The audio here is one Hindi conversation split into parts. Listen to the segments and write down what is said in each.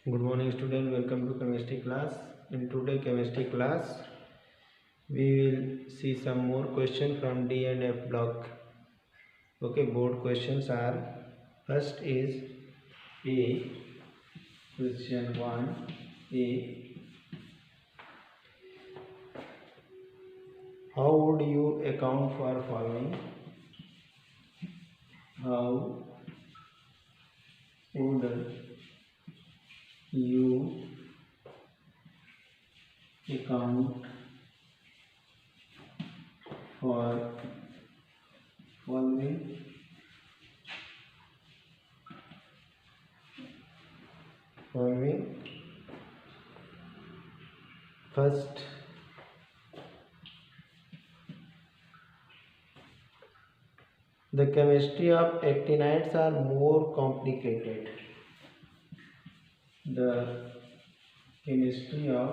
Good morning student, welcome to chemistry class. In today chemistry class we will see some more question from D and F block. Okay, board questions are, first is A, question 1A. How would you account for following? How would you account for following? First, the chemistry of actinides are more complicated. The chemistry of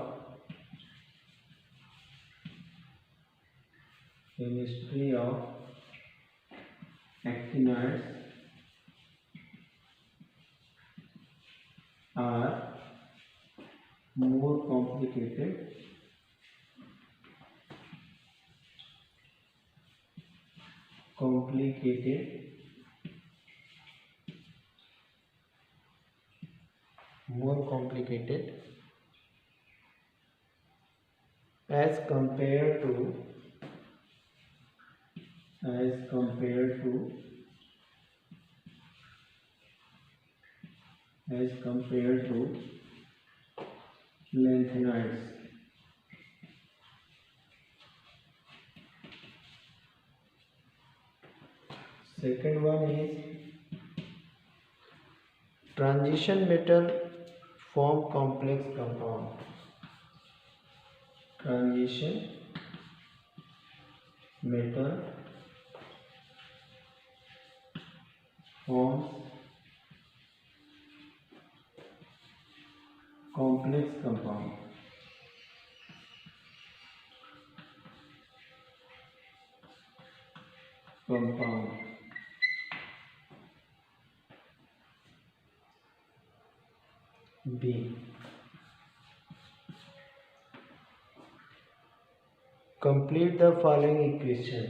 actinides are more complicated as compared to lanthanides. Second one is, transition metal form complex compound. Transition metal forms complex compound. B. Complete the following equation.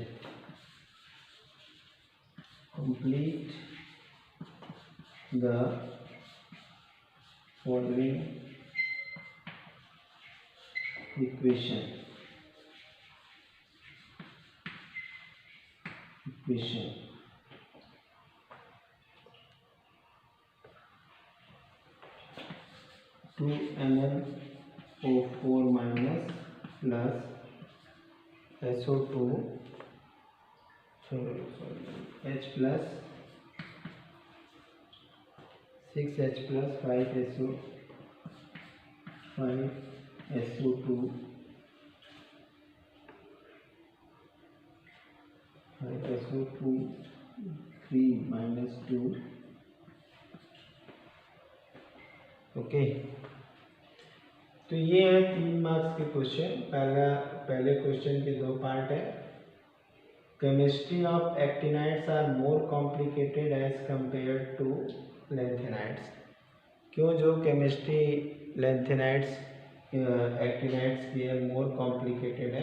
Complete the following equation. 2NaO4 minus plus SO2 H plus 6H plus 5SO2 3 minus 2. Okay, तो ये है 3 मार्क्स के क्वेश्चन। पहले क्वेश्चन के 2 पार्ट है। Chemistry of actinides are more complicated as compare to lanthanides. क्यों जो केमिस्ट्री लैंथेनाइड्स एक्टिनाइड्स की है मोर कॉम्प्लिकेटेड है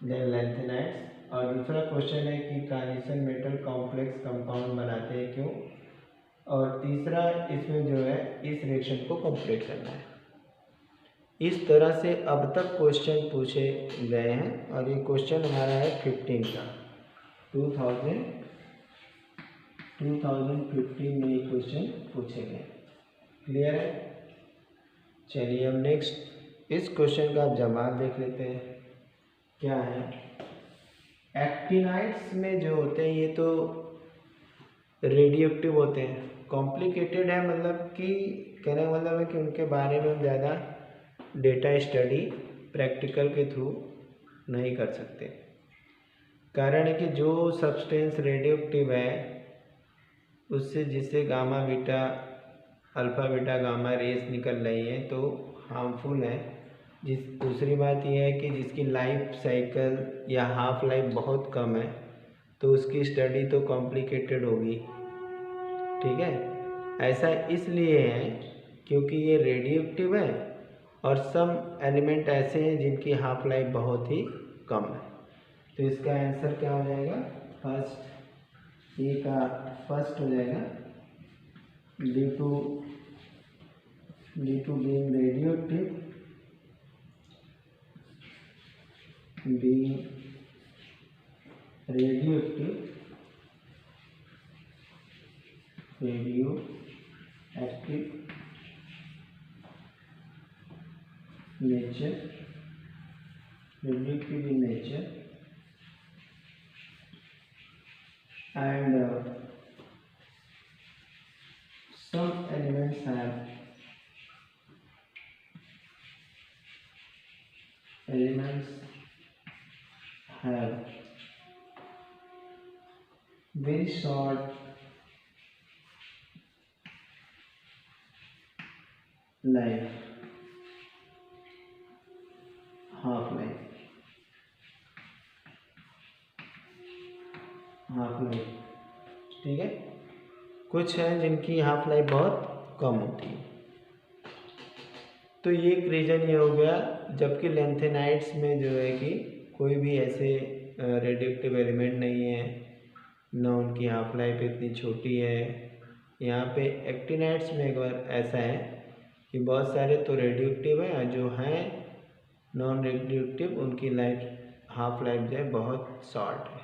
देन लैंथेनाइड्स। और दूसरा क्वेश्चन है कि ट्रांजिशन मेटल कॉम्प्लेक्स कंपाउंड बनाते हैं क्यों। और तीसरा इसमें जो है इस रिएक्शन को कंप्लीट करना है। इस तरह से अब तक क्वेश्चन पूछे गए हैं और ये क्वेश्चन हमारा है 15 का। 2015 में ये क्वेश्चन पूछे गए। क्लियर है? चलिए अब नेक्स्ट इस क्वेश्चन का जवाब देख लेते हैं। क्या है? एक्टिनाइड्स में जो होते हैं ये तो रेडियो एक्टिव होते हैं। कॉम्प्लिकेटेड है मतलब कि कहने का मतलब है कि उनके बारे में ज़्यादा डेटा स्टडी प्रैक्टिकल के थ्रू नहीं कर सकते। कारण है कि जो सब्सटेंस रेडियो एक्टिव है उससे जिससे gamma beta alpha beta gamma rays निकल रही है तो हार्मफुल है। दूसरी बात यह है कि जिसकी लाइफ साइकिल या हाफ लाइफ बहुत कम है तो उसकी स्टडी तो कॉम्प्लिकेटेड होगी। ठीक है, ऐसा इसलिए है क्योंकि ये रेडियो एक्टिव है और सम एलिमेंट ऐसे हैं जिनकी हाफ लाइफ बहुत ही कम है। तो इसका आंसर क्या हो जाएगा? फर्स्ट, ए का फर्स्ट हो जाएगा, due to being radioactive, radioactive nature, radioactive in nature, and some elements have very short life, half life, ठीक है। कुछ हैं जिनकी हाफ लाइफ बहुत कम होती है। तो ये एक रीज़न ये हो गया, जबकि लेंथेनाइट्स में जो है कि कोई भी ऐसे रेडियोएक्टिव एलिमेंट नहीं है, ना उनकी हाफ लाइफ इतनी छोटी है। यहाँ पे एक्टिनाइट्स में एक बार ऐसा है कि बहुत सारे तो रेडियोएक्टिव हैं, जो हैं नॉन रेडियोएक्टिव उनकी हाफ लाइफ जो है बहुत शॉर्ट है,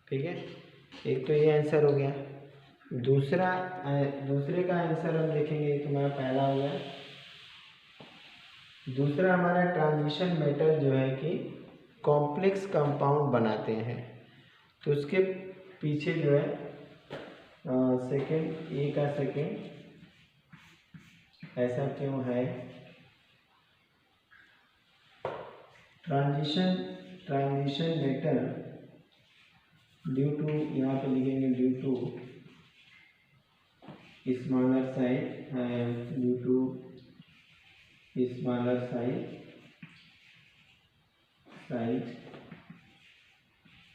ठीक है। एक तो ये आंसर हो गया। दूसरे का आंसर हम देखेंगे, तुम्हारा पहला हो गया। दूसरा हमारा ट्रांजिशन मेटल जो है कि कॉम्प्लेक्स कंपाउंड बनाते हैं, तो उसके पीछे जो है सेकंड, ए का सेकंड ऐसा क्यों है? ट्रांजिशन मेटल ड्यू टू, यहाँ पे लिखेंगे due to smaller size, due to smaller size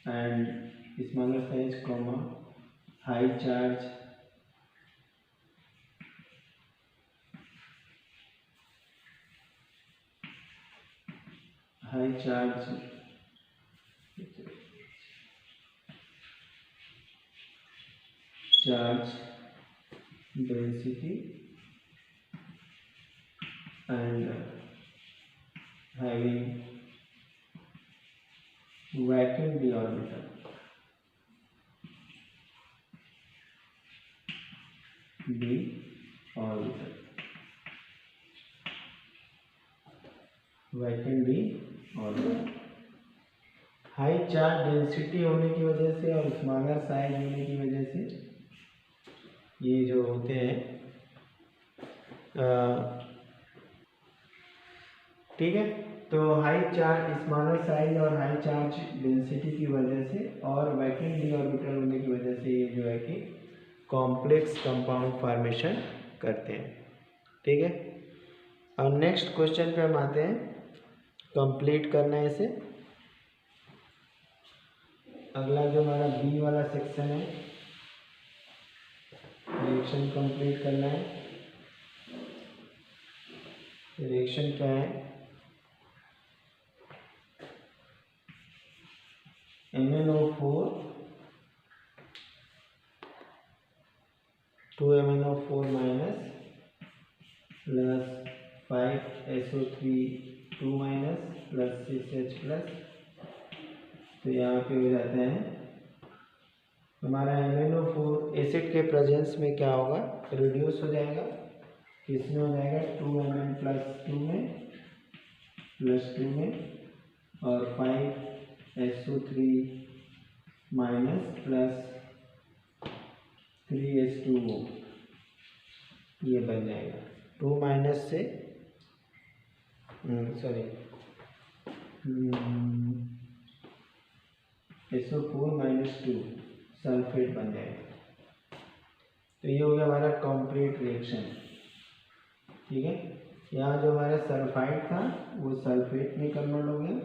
and smaller size comma high charge charge density and having vacuum d orbital, vacuum d orbital। High charge density होने की वजह से और स्मॉलर साइज होने की वजह से ये जो होते हैं, ठीक है। तो हाई चार्ज स्मॉलर साइज और हाई चार्ज डेंसिटी की वजह से और वैक्यूम डी ऑर्बिटल होने की वजह से ये जो है कि कॉम्प्लेक्स कंपाउंड फॉर्मेशन करते हैं, ठीक है। और नेक्स्ट क्वेश्चन पे हम आते हैं, कंप्लीट करना है इसे। अगला जो हमारा बी वाला सेक्शन है, रिएक्शन कंप्लीट करना है। रिएक्शन क्या है? MnO4 2MnO4 minus plus 5SO3 2 minus plus 6H plus. तो यहाँ पे हो जाता है हमारा MnO4 एसिड के प्रेजेंस में क्या होगा? रिड्यूस हो जाएगा। किसमें हो जाएगा? 2Mn प्लस 2 में प्लस 2 में, और 5SO3 माइनस प्लस 3H2O, ये बन जाएगा 2 माइनस से SO4 माइनस 2 सल्फेट बन जाएगा। तो ये हो गया हमारा कंप्लीट रिएक्शन, ठीक है। यहाँ जो हमारा सल्फाइड था वो सल्फेट में कन्वर्ट हो गया,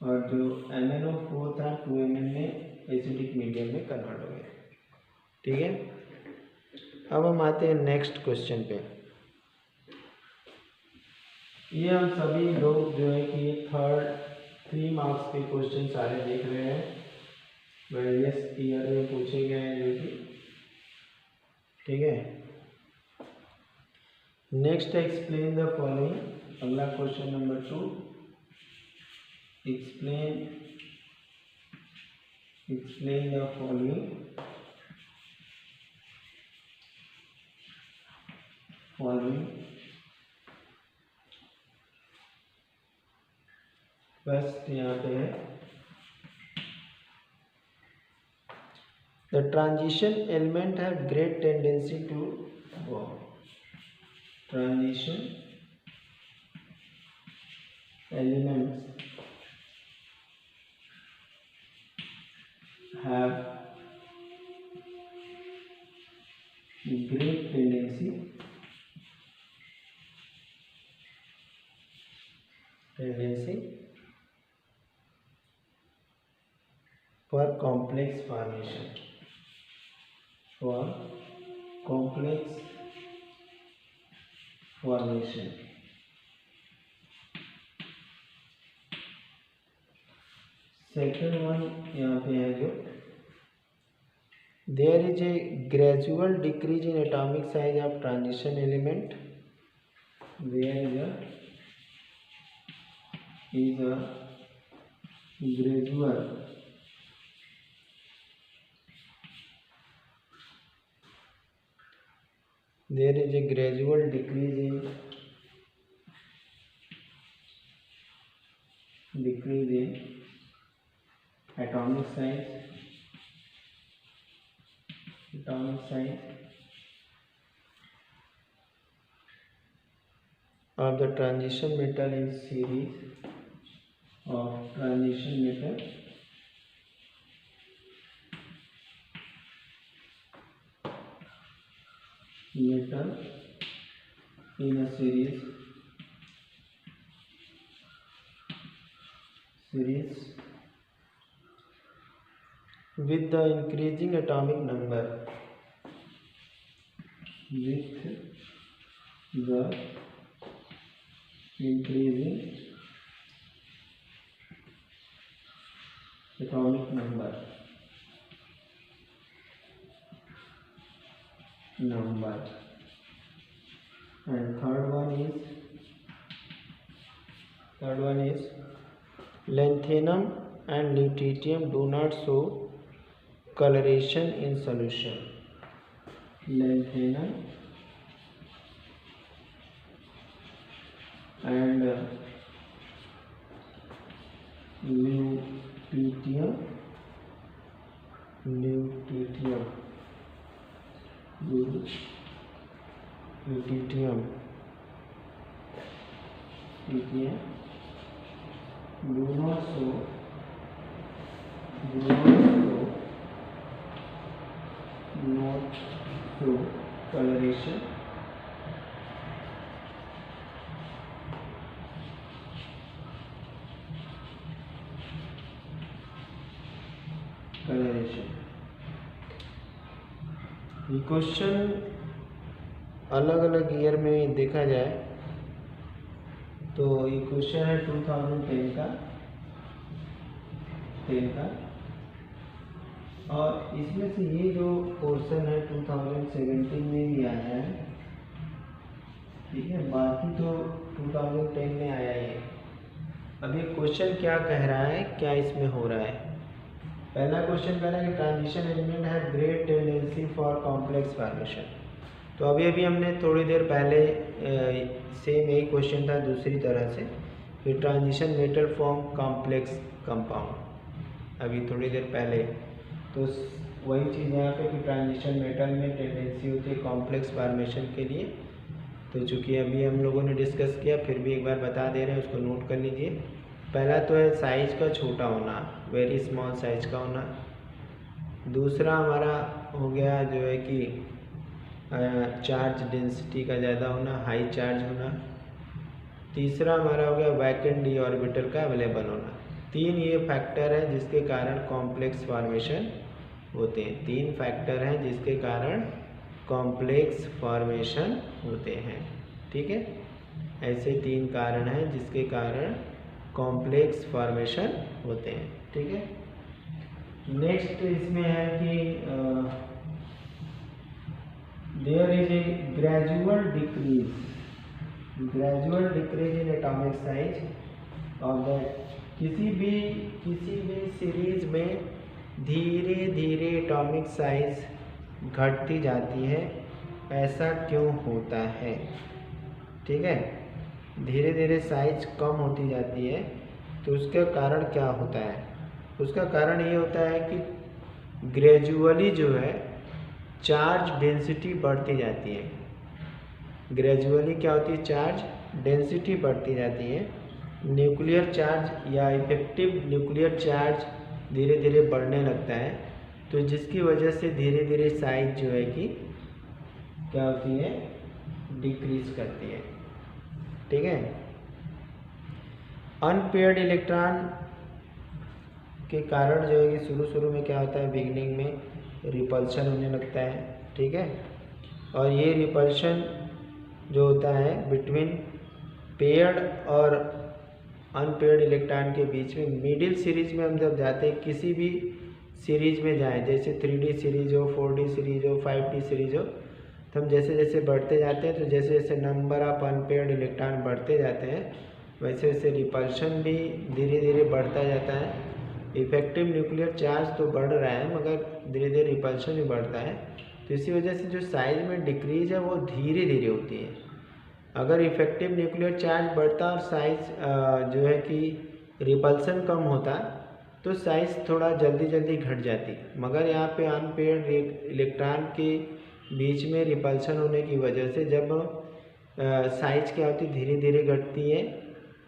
और जो MnO4 था 2Mn में एसिडिक मीडियम में कन्वर्ट हो गया, ठीक है। अब हम आते हैं नेक्स्ट क्वेश्चन पे। ये हम सभी लोग जो है कि 3 मार्क्स के क्वेश्चन सारे देख रहे हैं, वेरियस ईयर में पूछे गए हैं जो कि, ठीक है। नेक्स्ट एक्सप्लेन द फॉलोइंग, अगला question number 2, explain the following first यहाँ पे है, the transition element have great tendency to form. Transition elements have great tendency for complex formation, second one यहाँ पे है जो, there is a gradual decrease in atomic size of transition element, there is a gradual decrease in atomic size of the transition metal in series of transition metal in a series with the increasing atomic number, and third one is lanthanum and lutetium do not show coloration in solution. Lanthanum and lutetium do not show coloration ये क्वेश्चन अलग अलग ईयर में देखा जाए तो ये क्वेश्चन है 2010 का और इसमें से ये जो पोर्शन है 2017 में भी आया है, ठीक है, बाकी तो 2010 में आया ही है। अब ये क्वेश्चन क्या कह रहा है, क्या इसमें हो रहा है। पहला क्वेश्चन कह रहा है कि ट्रांजिशन एलिमेंट है great tendency for complex formation. तो अभी हमने थोड़ी देर पहले सेम यही क्वेश्चन था दूसरी तरह से कि transition metal form complex compound, अभी थोड़ी देर पहले। तो वही चीज़ यहाँ पे कि ट्रांजिशन मेटल में टेंडेंसी होती है कॉम्प्लेक्स फॉर्मेशन के लिए। तो चूँकि अभी हम लोगों ने डिस्कस किया, फिर भी एक बार बता दे रहे हैं, उसको नोट कर लीजिए। पहला तो है साइज का छोटा होना, वेरी स्मॉल साइज का होना। दूसरा हमारा हो गया जो है कि चार्ज डेंसिटी का ज़्यादा होना, हाई चार्ज होना। तीसरा हमारा हो गया वैकेंट डी ऑर्बिटल का अवेलेबल होना। 3 ये फैक्टर हैं जिसके कारण कॉम्प्लेक्स फॉर्मेशन होते हैं। 3 फैक्टर हैं जिसके कारण कॉम्प्लेक्स फॉर्मेशन होते हैं, ठीक है। ऐसे 3 कारण हैं जिसके कारण कॉम्प्लेक्स फॉर्मेशन होते हैं। ठीक है, नेक्स्ट इसमें है कि there is a gradual decrease in atomic size of that. किसी भी सीरीज में धीरे धीरे एटॉमिक साइज घटती जाती है, ऐसा क्यों होता है? ठीक है, धीरे धीरे साइज कम होती जाती है तो उसका कारण क्या होता है? उसका कारण ये होता है कि ग्रेजुअली जो है चार्ज डेंसिटी बढ़ती जाती है। ग्रेजुअली क्या होती है? चार्ज डेंसिटी बढ़ती जाती है। न्यूक्लियर चार्ज या इफेक्टिव न्यूक्लियर चार्ज धीरे धीरे बढ़ने लगता है, तो जिसकी वजह से धीरे धीरे साइज जो है कि क्या होती है? डिक्रीज करती है। ठीक है, अनपेयर्ड इलेक्ट्रॉन के कारण जो है कि शुरू में क्या होता है? बिगिनिंग में रिपल्शन होने लगता है। ठीक है, और ये रिपल्शन जो होता है बिटवीन पेयर्ड और अनपेयर्ड इलेक्ट्रॉन के बीच में, मिडिल सीरीज में हम जब जाते हैं, किसी भी सीरीज में जाएं, जैसे 3D सीरीज हो, 4D सीरीज हो, 5D सीरीज हो, तो हम जैसे जैसे बढ़ते जाते हैं तो जैसे जैसे नंबर ऑफ अनपेयर्ड इलेक्ट्रॉन बढ़ते जाते हैं वैसे वैसे रिपल्शन भी धीरे धीरे बढ़ता जाता है। इफेक्टिव न्यूक्लियर चार्ज तो बढ़ रहा है मगर धीरे धीरे रिपल्शन भी बढ़ता है, तो इसी वजह से जो साइज में डिक्रीज है वो धीरे धीरे होती है। अगर इफेक्टिव न्यूक्लियर चार्ज बढ़ता और साइज जो है कि रिपल्सन कम होता तो साइज थोड़ा जल्दी जल्दी घट जाती, मगर यहाँ पे अनपेयर्ड इलेक्ट्रॉन के बीच में रिपल्सन होने की वजह से जब साइज क्या होती धीरे धीरे घटती है,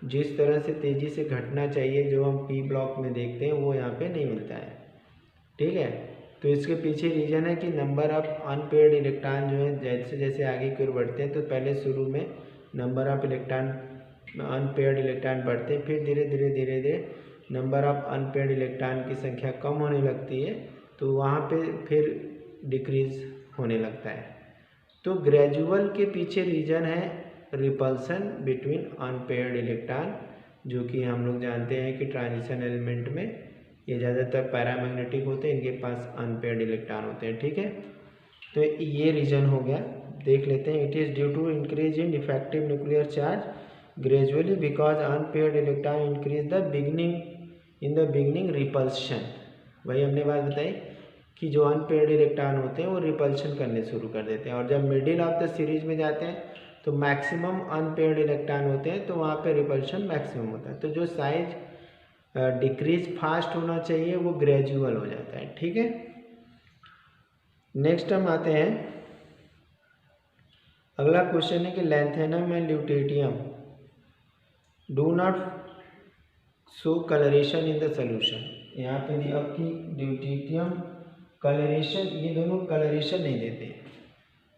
जिस तरह से तेज़ी से घटना चाहिए जो हम पी ब्लॉक में देखते हैं वो यहाँ पे नहीं मिलता है। ठीक है, तो इसके पीछे रीज़न है कि नंबर ऑफ अनपेयर्ड इलेक्ट्रॉन जो है जैसे जैसे आगे की ओर बढ़ते हैं तो पहले शुरू में नंबर ऑफ अनपेयर्ड इलेक्ट्रॉन बढ़ते हैं, फिर धीरे धीरे नंबर ऑफ अनपेयर्ड इलेक्ट्रॉन की संख्या कम होने लगती है, तो वहाँ पे फिर डिक्रीज होने लगता है। तो ग्रेजुअल के पीछे रीज़न है रिपल्सन बिटवीन अनपेयर्ड इलेक्ट्रॉन, जो कि हम लोग जानते हैं कि ट्रांजिशन एलिमेंट में ये ज़्यादातर पैरामैग्नेटिक होते हैं, इनके पास अनपेयर्ड इलेक्ट्रॉन होते हैं। ठीक है, तो ये रीजन हो गया, देख लेते हैं। It is due to increase in effective nuclear charge gradually because unpaired electron increase the beginning repulsion. वही हमने बात बताई कि जो अनपेयर्ड इलेक्ट्रॉन होते हैं वो रिपल्शन करने शुरू कर देते हैं, और जब मिडिल ऑफ द सीरीज में जाते हैं तो मैक्सिमम अनपेयर्ड इलेक्ट्रॉन होते हैं, तो वहाँ पे रिपल्शन मैक्सिमम होता है। तो जो साइज डिक्रीज फास्ट होना चाहिए वो ग्रेजुअल हो जाता है। ठीक है, नेक्स्ट हम आते हैं, अगला क्वेश्चन है कि lanthanum and lutetium do not show colouration in the solution. यहाँ पे दिया कि ल्यूटेटियम कलरेशन, ये दोनों कलरेशन नहीं देते।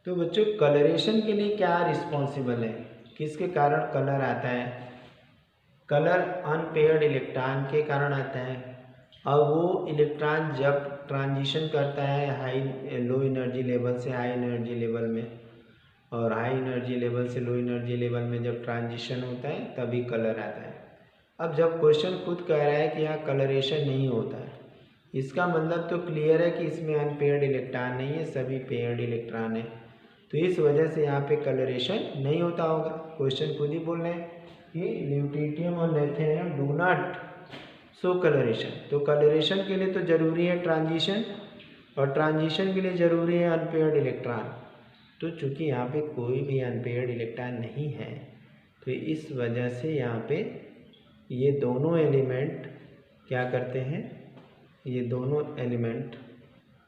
तो बच्चों कलरेशन के लिए क्या रिस्पॉन्सिबल है, किसके कारण कलर आता है? कलर अनपेयर्ड इलेक्ट्रॉन के कारण आता है। अब वो इलेक्ट्रॉन जब ट्रांजिशन करता है लो एनर्जी लेवल से हाई एनर्जी लेवल में, और हाई एनर्जी लेवल से लो एनर्जी लेवल में जब ट्रांजिशन होता है तभी कलर आता है। अब जब क्वेश्चन खुद कह रहा है कि यहाँ कलरेशन नहीं होता है, इसका मतलब तो क्लियर है कि इसमें अनपेयर्ड इलेक्ट्रॉन नहीं है, सभी पेयर्ड इलेक्ट्रॉन है, तो इस वजह से यहाँ पे कलरेशन नहीं होता होगा। क्वेश्चन खुद ही बोल रहे हैं कि ल्यूटेटियम और lanthanum do not show colouration. तो कलरेशन के लिए तो जरूरी है ट्रांजिशन, और ट्रांजिशन के लिए जरूरी है अनपेयर्ड इलेक्ट्रॉन। तो चूंकि यहाँ पे कोई भी अनपेयर्ड इलेक्ट्रॉन नहीं है, तो इस वजह से यहाँ पे ये दोनों एलिमेंट क्या करते हैं, ये दोनों एलिमेंट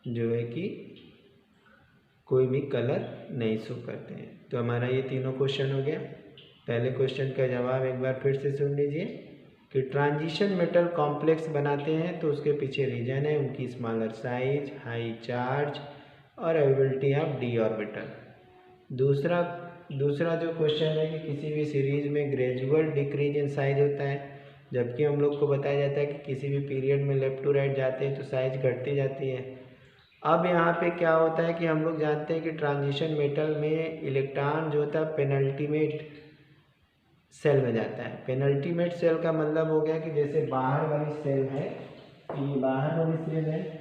जो है कि कोई भी कलर नहीं शो करते हैं। तो हमारा ये तीनों क्वेश्चन हो गया। पहले क्वेश्चन का जवाब एक बार फिर से सुन लीजिए कि ट्रांजिशन मेटल कॉम्प्लेक्स बनाते हैं तो उसके पीछे रीजन है उनकी स्मॉलर साइज, हाई चार्ज और अवेलेबिलिटी ऑफ डी ऑर्बिटल। दूसरा जो क्वेश्चन है कि किसी भी सीरीज में ग्रेजुअल डिक्रीज इन साइज होता है, जबकि हम लोग को बताया जाता है कि किसी भी पीरियड में लेफ्ट टू राइट जाते हैं तो साइज घटती जाती है। अब यहाँ पे क्या होता है कि हम लोग जानते हैं कि ट्रांजिशन मेटल में इलेक्ट्रॉन जो होता है पेनल्टीमेट सेल में जाता है। पेनल्टीमेट सेल का मतलब हो गया कि जैसे बाहर वाली सेल है, ये बाहर वाली सेल है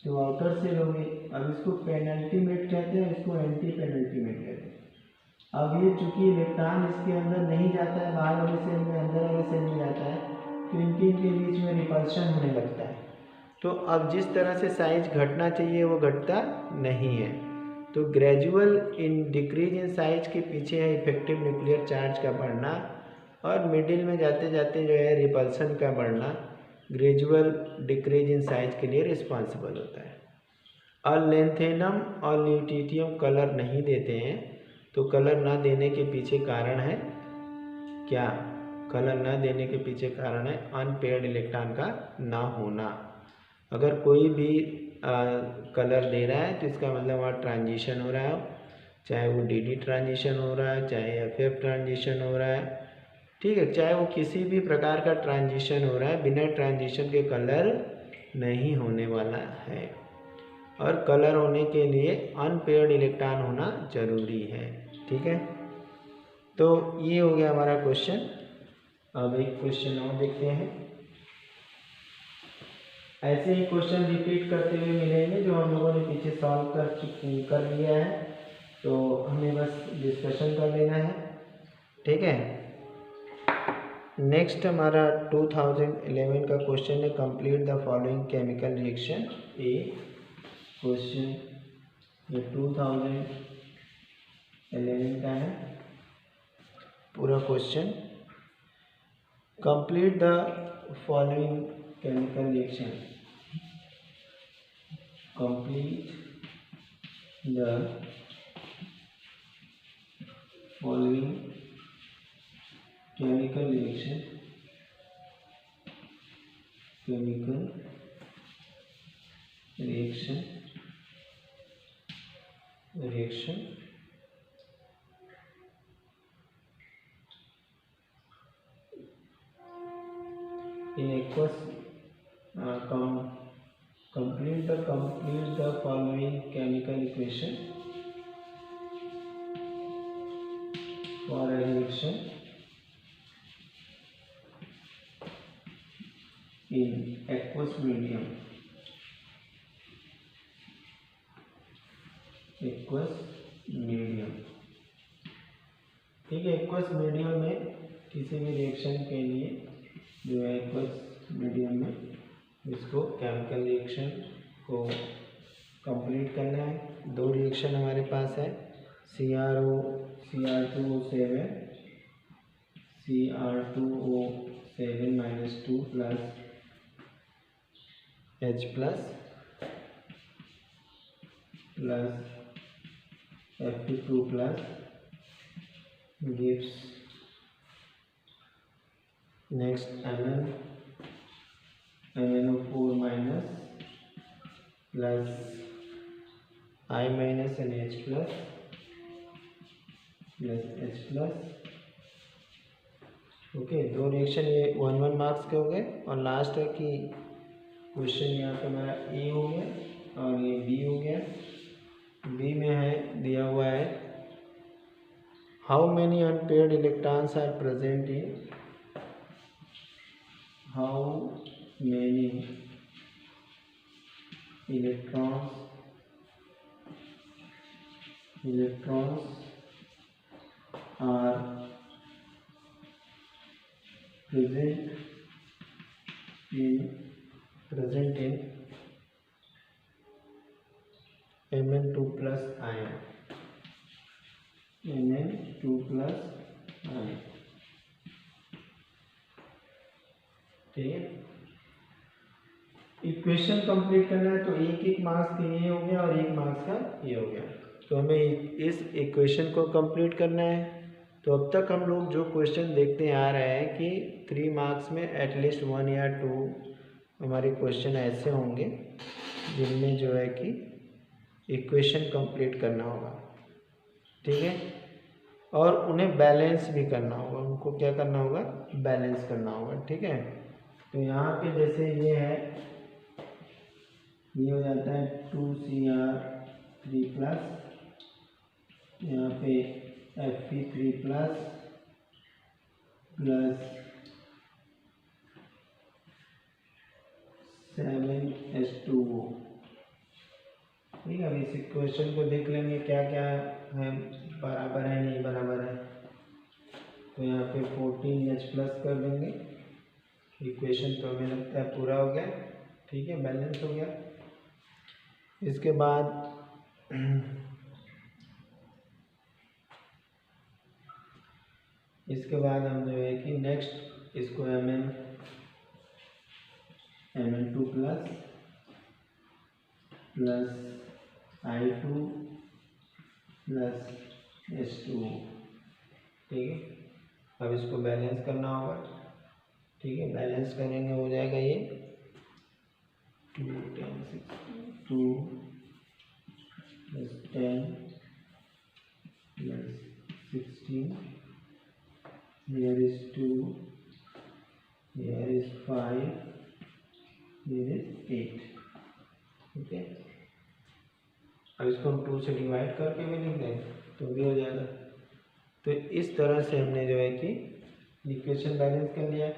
तो आउटर सेल होगी। अब इसको पेनल्टीमेट कहते हैं, इसको एंटी पेनल्टीमेट कहते हैं। अब ये चूंकि इलेक्ट्रॉन इसके अंदर नहीं जाता है, बाहर वाले सेल में अंदर वाले सेल में जाता है, तो इनके बीच में रिपल्शन होने लगता है। तो अब जिस तरह से साइज घटना चाहिए वो घटता नहीं है। तो gradual in decrease in size के पीछे है इफेक्टिव न्यूक्लियर चार्ज का बढ़ना, और मिडिल में जाते जाते जो है रिपल्सन का बढ़ना ग्रेजुअल डिक्रीज इन साइज के लिए रिस्पॉन्सिबल होता है। और लेंथेनम और ल्यूटिटियम कलर नहीं देते हैं, तो कलर ना देने के पीछे कारण है क्या? कलर ना देने के पीछे कारण है अनपेयर्ड इलेक्ट्रॉन का ना होना। अगर कोई भी कलर दे रहा है तो इसका मतलब वहाँ ट्रांजिशन हो रहा है, चाहे वो डी ट्रांजिशन हो रहा है, चाहे एफ ट्रांजिशन हो रहा है, ठीक है, चाहे वो किसी भी प्रकार का ट्रांजिशन हो रहा है, बिना ट्रांजिशन के कलर नहीं होने वाला है। और कलर होने के लिए अनपेयर्ड इलेक्ट्रॉन होना जरूरी है, ठीक है। तो ये हो गया हमारा क्वेश्चन। अब एक क्वेश्चन और देखते हैं। ऐसे ही क्वेश्चन रिपीट करते हुए मिलेंगे जो हम लोगों ने पीछे सॉल्व कर लिया है, तो हमें बस डिस्कशन कर लेना है, ठीक है। नेक्स्ट हमारा 2011 का क्वेश्चन है, complete the following chemical reaction. A question ये 2011 का है पूरा question. Complete the following chemical reaction, complete the following chemical reaction, chemical reaction in aqueous complete the following chemical equation for a reaction in aqueous medium, ठीक है। एक्वस मीडियम में किसी भी रिएक्शन के लिए जो है एक्वस मीडियम में इसको केमिकल रिएक्शन को कंप्लीट करना है। दो रिएक्शन हमारे पास है, CR2O7 -2 plus H plus Fe2 plus gives next MnO4 minus plus I minus and H plus H plus। Okay, दो रिएक्शन ये 1 मार्क्स के हो गए। और लास्ट है कि क्वेश्चन यहाँ पे हमारा ए हो गया और ये बी हो गया। बी में है दिया हुआ है how many unpaired electrons are present in, how many electrons are present in Mn2 plus ion, ठीक है। इक्वेशन कंप्लीट करना है तो एक मार्क्स का ये हो गया और 1 मार्क्स का ये हो गया। तो हमें इस इक्वेशन को कंप्लीट करना है। तो अब तक हम लोग जो क्वेश्चन देखते आ रहे हैं कि 3 मार्क्स में एटलीस्ट 1 या 2 हमारे क्वेश्चन ऐसे होंगे जिनमें जो है कि इक्वेशन कंप्लीट करना होगा, ठीक है। और उन्हें बैलेंस भी करना होगा, उनको क्या करना होगा, बैलेंस करना होगा, ठीक है। तो यहाँ पे जैसे ये है, ये हो जाता है 2Cr3 प्लस, यहाँ पे Fe3 प्लस प्लस 7H2O। ठीक है, अब इस इक्वेशन को देख लेंगे क्या क्या है, बराबर है नहीं बराबर है। तो यहाँ पे 14H प्लस कर देंगे। इक्वेशन तो हमें लगता है पूरा हो गया। ठीक है, बैलेंस हो गया। इसके बाद हम जो है कि नेक्स्ट इसको Mn2 plus I2 plus H2O। ठीक है, अब इसको बैलेंस करना होगा। ठीक है, बैलेंस करेंगे हो जाएगा ये 2 plus 10 plus 16, here is 2, here is 5, here is 8। ठीक है, अब इसको हम 2 से डिवाइड करके भी लिख देंगे तो भी हो जाएगा। तो इस तरह से हमने जो है कि इक्वेशन बैलेंस कर लिया।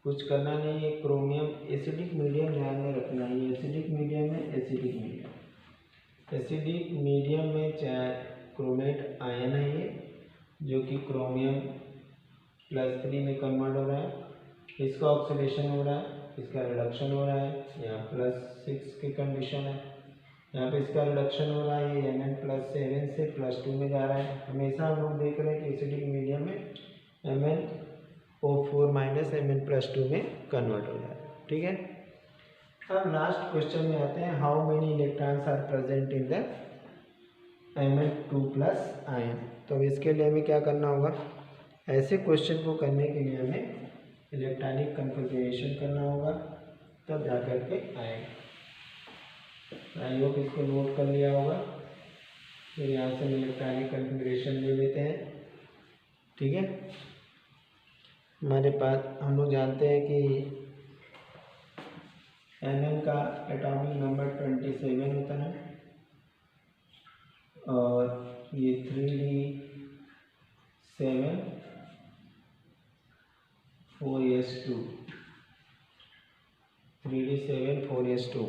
कुछ करना नहीं है। क्रोमियम एसिडिक मीडियम ध्यान में रखना है, एसिडिक मीडियम है, एसिडिक मीडियम। एसिडिक मीडियम में चाहे क्रोमेट आयन है ये, जो कि क्रोमियम +3 में कन्वर्ट हो रहा है। इसका ऑक्सीडेशन हो रहा है, इसका रिडक्शन हो रहा है। यहाँ +6 की कंडीशन है, यहाँ पे इसका रिडक्शन हो रहा है। ये Mn+7 से +2 में जा रहा है। हमेशा हम लोग देख रहे हैं कि एसिडिक मीडियम में MnO4- Mn+2 में कन्वर्ट हो जाए। ठीक है, अब लास्ट क्वेश्चन में आते हैं। How many electrons are present in the Mn2+ ion. तो इसके लिए हमें क्या करना होगा, ऐसे क्वेश्चन को करने के लिए हमें इलेक्ट्रॉनिक कन्फिगरेशन करना होगा, तब जा कर के आएगा। आई होप इसको नोट कर लिया होगा। फिर यहाँ से हम इलेक्ट्रॉनिक कन्फिगरेशन ले लेते हैं। ठीक है, हमारे पास हम लोग जानते हैं कि Mn का एटॉमिक नंबर 27 होता है और ये 3d7 4s2 3d7 4s2।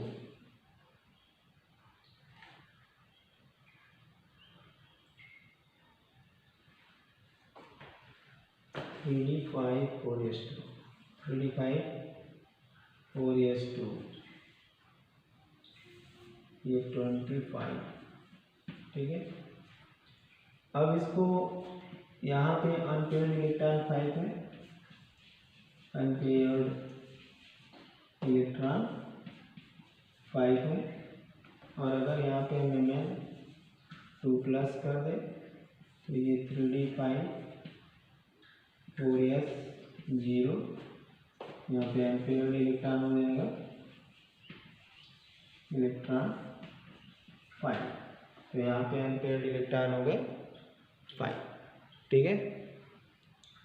(3d5 4s2) 3d5 4s2 ये 25। ठीक है, अब इसको यहाँ पे अनपेयर्ड इलेक्ट्रॉन 5 है, अनपेयर्ड इलेक्ट्रॉन 5 है। और अगर यहाँ पे हम Mn2+ कर दे तो ये 3d5 4s0, यहाँ पे अनपेयर्ड इलेक्ट्रॉन हो जाएगा इलेक्ट्रॉन 5। तो यहाँ पे अनपेयर्ड इलेक्ट्रॉन हो गए 5। ठीक है,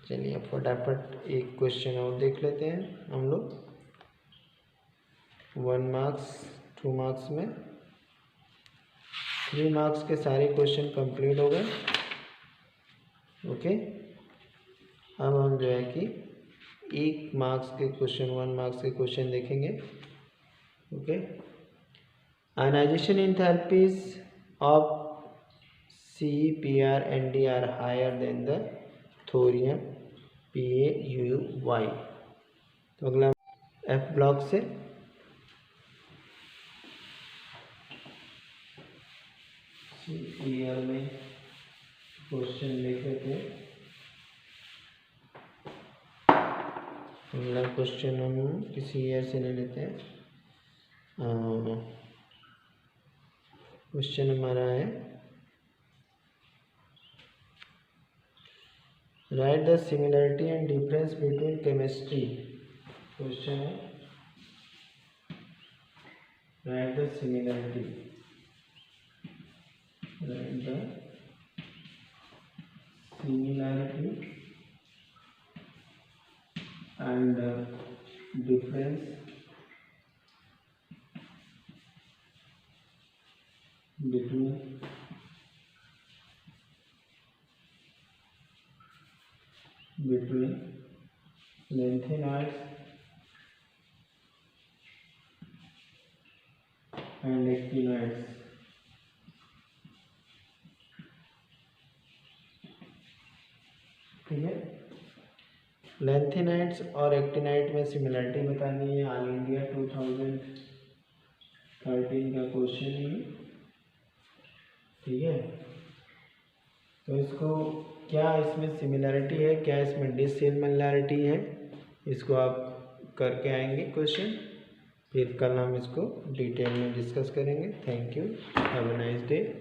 चलिए अब फटाफट एक क्वेश्चन और देख लेते हैं हम लोग। 1 मार्क्स 2 मार्क्स में 3 मार्क्स के सारे क्वेश्चन कंप्लीट हो गए। ओके, अब हम जो है कि 1 मार्क्स के क्वेश्चन 1 मार्क्स के क्वेश्चन देखेंगे। Okay, ionization enthalpies of CePr and D are higher than the thorium PaUy। तो अगला F ब्लॉक से CePr में क्वेश्चन लिख लेते हैं। अगला क्वेश्चन हम किसी ईयर से ले लेते हैं। क्वेश्चन हमारा है write the similarity and difference between chemistry. Question है write the similarity and difference between lengthenoids and actinoids। ठीक है, लेंथेनाइड्स और एक्टिनाइड में सिमिलरिटी बतानी है। ऑल इंडिया 2013 का क्वेश्चन है। ठीक है, तो इसको क्या इसमें सिमिलरिटी है, क्या इसमें डिसिमिलरिटी है, इसको आप करके आएंगे क्वेश्चन, फिर कल हम इसको डिटेल में डिस्कस करेंगे। Thank you, have a nice day.